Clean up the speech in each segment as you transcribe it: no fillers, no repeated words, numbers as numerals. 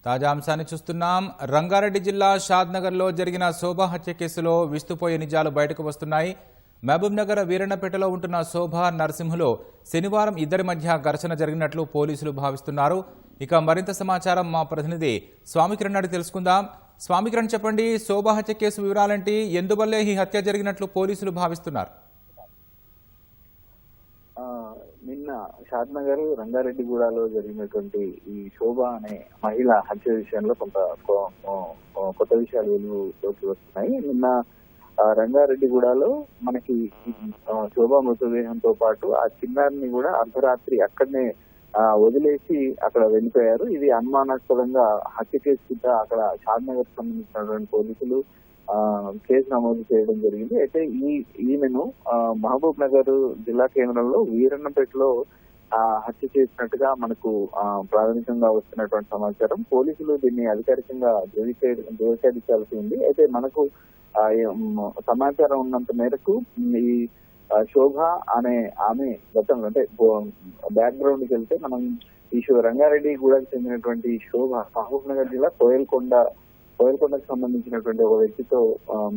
తాజా అంశాన్ని చూస్తున్నాం. రంగారెడ్డి జిల్లా షాద్నగర్లో జరిగిన శోభ హత్య కేసులో విస్తుపోయే నిజాలు బయటకు వస్తున్నాయి. మహబూబ్నగర్ వీరన్నపేటలో ఉంటున్న శోభ నరసింహులో శనివారం ఇద్దరి మధ్య ఘర్షణ జరిగినట్లు పోలీసులు భావిస్తున్నారు. ఇక మరింత సమాచారం మా ప్రతినిధి స్వామికిరణ్ అడిగి తెలుసుకుందాం. స్వామికిరణ్, చెప్పండి, శోభ హత్య కేసు వివరాలేంటి? ఎందువల్లే ఈ హత్య జరిగినట్లు పోలీసులు భావిస్తున్నారు? నిన్న షాద్నగర్ రంగారెడ్డిగూడలో జరిగినటువంటి ఈ శోభ అనే మహిళ హత్య విషయంలో కొంత కొత్త విషయాలు వెలుగులోకి వస్తున్నాయి. నిన్న రంగారెడ్డిగూడలో మనకి శోభ మృతదేహంతో పాటు ఆ చిన్నారిని కూడా అర్ధరాత్రి అక్కడనే వదిలేసి అక్కడ వెళ్ళిపోయారు. ఇది అనుమానాస్పదంగా హత్య కేసు కింద అక్కడ షాద్నగర్ సంబంధించినటువంటి పోలీసులు కేసు నమోదు చేయడం జరిగింది. అయితే ఈమెను మహబూబ్ నగర్ జిల్లా కేంద్రంలో వీరన్నపేటలో హత్య చేసినట్టుగా మనకు ప్రాథమికంగా వస్తున్నటువంటి సమాచారం. పోలీసులు దీన్ని అధికారికంగా ధృవీకరించాల్సి ఉంది. అయితే మనకు సమాచారం ఉన్నంత మేరకు ఈ శోభ అనే ఆమె గతంలో అంటే బ్యాక్గ్రౌండ్కి వెళ్తే మనం ఈ రంగారెడ్డి గూడకు చెందినటువంటి శోభ మహబూబ్ నగర్ జిల్లా కోయల్కొండకు సంబంధించినటువంటి ఒక వ్యక్తితో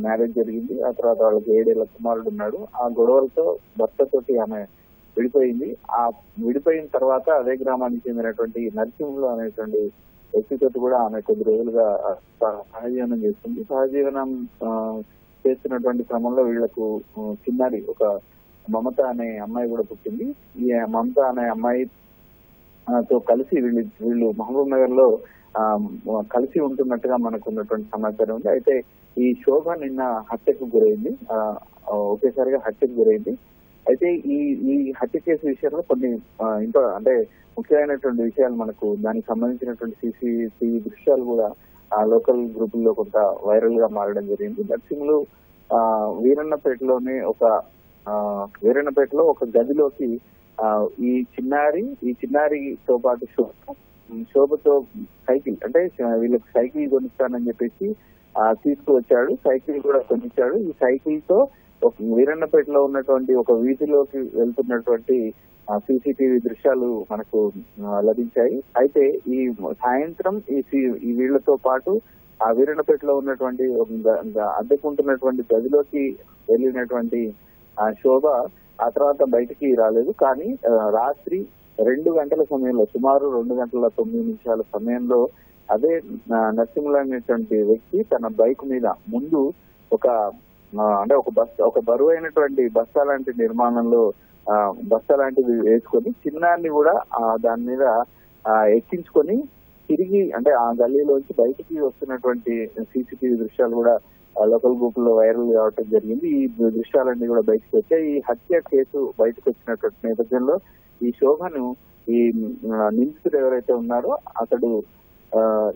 మ్యారేజ్ జరిగింది. ఆ తర్వాత వాళ్ళకి 7 ఏళ్ల కుమారుడు ఉన్నాడు. ఆ గొడవలతో భర్తతోటి ఆమె విడిపోయింది. ఆ విడిపోయిన తర్వాత అదే గ్రామానికి చెందినటువంటి నరసింహులు అనేటువంటి వ్యక్తితో కూడా ఆమె కొద్ది రోజులుగా సహజీవనం చేస్తుంది. సహజీవనం చేస్తున్నటువంటి క్రమంలో వీళ్లకు చిన్నారి ఒక మమత అనే అమ్మాయి కూడా పుట్టింది. ఈ మమత అనే అమ్మాయితో కలిసి వీళ్ళు మహబూబ్ నగర్ లో కలిసి ఉంటున్నట్టుగా మనకు ఉన్నటువంటి సమాచారం ఉంది. అయితే ఈ శోభ నిన్న హత్యకు గురైంది, ఒకేసారిగా హత్యకు గురైంది. అయితే ఈ హత్య కేసు విషయంలో కొన్ని అంటే ముఖ్యమైనటువంటి విషయాలు మనకు దానికి సంబంధించినటువంటి CCTV దృశ్యాలు కూడా లోకల్ గ్రూపుల్లో కొంత వైరల్ గా మారడం జరిగింది. నర్సింగ్లు వీరన్నపేటలో ఒక గదిలోకి ఈ చిన్నారితో పాటు శోభతో సైకిల్ అంటే వీళ్ళకి సైకిల్ కొనిస్తానని చెప్పేసి తీసుకువచ్చాడు. సైకిల్ కూడా కొనిచ్చాడు. ఈ సైకిల్ తో వీరన్నపేటలో ఉన్నటువంటి ఒక వీధిలోకి వెళ్తున్నటువంటి CCTV దృశ్యాలు మనకు లభించాయి. అయితే ఈ సాయంత్రం ఈ వీళ్లతో పాటు ఆ వీరన్నపేటలో ఉన్నటువంటి అద్దెకుంటున్నటువంటి గదిలోకి వెళ్ళినటువంటి శోభ ఆ తర్వాత బయటికి రాలేదు. కానీ రాత్రి 2 గంటల సమయంలో, సుమారు 2 గంటల 9 నిమిషాల సమయంలో అదే నరసింహులు అనేటువంటి వ్యక్తి తన బైక్ మీద ముందు ఒక బరువు అయినటువంటి బస్తా లాంటి నిర్మాణంలో బస్తా లాంటివి వేసుకొని చిన్నాన్ని కూడా దాని మీద ఎక్కించుకొని తిరిగి అంటే ఆ గల్లీలోంచి బయటికి వస్తున్నటువంటి CCTV దృశ్యాలు కూడా లోకల్ గ్రూపుల్లో వైరల్ కావటం జరిగింది. ఈ దృశ్యాలన్నీ కూడా బయటకు వచ్చాయి. ఈ హత్య కేసు బయటకు వచ్చినటువంటి నేపథ్యంలో ఈ శోభను ఈ నిందితుడు ఎవరైతే ఉన్నారో అతడు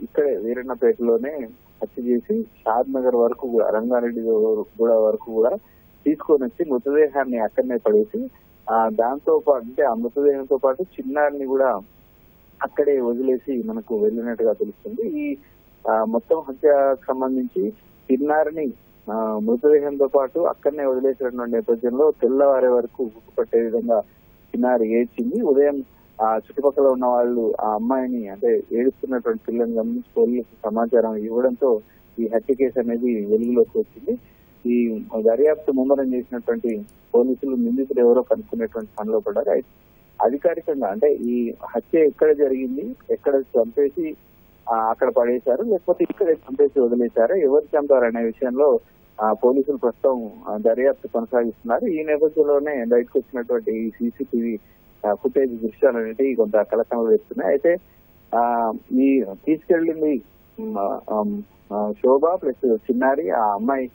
ఇక్కడే వీరన్నపేటలోనే హత్య చేసి షాద్నగర్ వరకు కూడా రంగారెడ్డి గూడ వరకు కూడా తీసుకొని వచ్చి మృతదేహాన్ని అక్కడనే పడేసి దాంతో పాటు అంటే ఆ మృతదేహంతో పాటు చిన్నారిని కూడా అక్కడే వదిలేసి మనకు వెళ్ళినట్టుగా తెలుస్తుంది. ఈ మొత్తం హత్యకు సంబంధించి చిన్నారిని మృతదేహంతో పాటు అక్కడనే వదిలేసినటువంటి నేపథ్యంలో తెల్లవారే వరకు గుర్తుపట్టే విధంగా చిన్నారి ఏడ్చింది. ఉదయం చుట్టుపక్కల ఉన్న వాళ్ళు ఆ అమ్మాయిని అంటే ఏడుస్తున్నటువంటి పిల్లల్ని గమనించి పోలీసులకు సమాచారం ఇవ్వడంతో ఈ హత్య కేసు అనేది వెలుగులోకి వచ్చింది. ఈ దర్యాప్తు ముమ్మరం చేసినటువంటి పోలీసులు నిందితులు ఎవరో కనుక్కునేటువంటి పనిలో పడ్డారు. అధికారికంగా అంటే ఈ హత్య ఎక్కడ జరిగింది, ఎక్కడ చంపేసి అక్కడ పడేశారు, లేకపోతే ఇక్కడే చంపేసి వదిలేశారు, ఎవరు చంపారు అనే విషయంలో పోలీసులు ప్రస్తుతం దర్యాప్తు కొనసాగిస్తున్నారు. ఈ నేపథ్యంలోనే బయటకు వచ్చినటువంటి ఈ CCTV ఫుటేజ్ దృశ్యాలు అనేవి కొంత కలకలం వేస్తున్నాయి. అయితే ఈ తీసుకెళ్ళింది శోభ ప్లస్ చిన్నారి, ఆ అమ్మాయి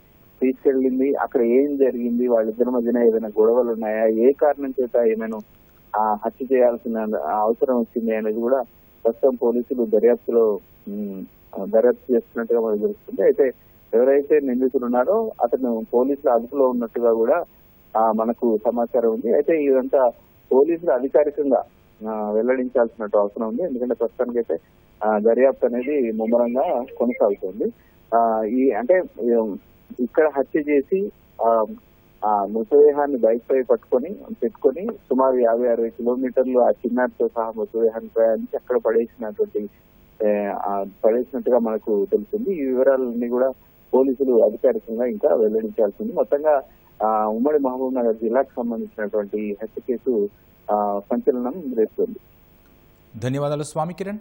తీసుకెళ్ళింది అక్కడ ఏం జరిగింది, వాళ్ళిద్దరి మధ్యన ఏదైనా గొడవలు ఉన్నాయా, ఏ కారణం చేత ఏమైనా హత్య చేయాల్సిన అవసరం వచ్చింది అనేది కూడా ప్రస్తుతం పోలీసులు దర్యాప్తు చేస్తున్నట్టుగా మనకు తెలుస్తుంది. అయితే ఎవరైతే నిందితులు ఉన్నారో అతను పోలీసుల అదుపులో ఉన్నట్టుగా కూడా మనకు సమాచారం ఉంది. అయితే ఇదంతా పోలీసులు అధికారికంగా వెల్లడించాల్సిన అవసరం ఉంది. ఎందుకంటే ప్రస్తుతానికైతే దర్యాప్తు అనేది ముమ్మరంగా కొనసాగుతుంది. అంటే ఇక్కడ హత్య చేసి మృతదేహాన్ని బైక్ పై పెట్టుకొని సుమారు 50-60 కిలోమీటర్లు ఆ చిన్నారితో సహా మృతదేహాన్ని ప్రయాణించి అక్కడ పడేసినటువంటి పడేసినట్టుగా మనకు తెలుస్తుంది. ఈ వివరాలన్నీ కూడా పోలీసులు అధికారికంగా ఇంకా వెల్లడించాల్సింది. మొత్తంగా ఉమ్మడి మహబూబ్ నగర్ జిల్లాకు సంబంధించినటువంటి హత్య కేసు సంచలనం రేపుతుంది. ధన్యవాదాలు స్వామి కిరణ్.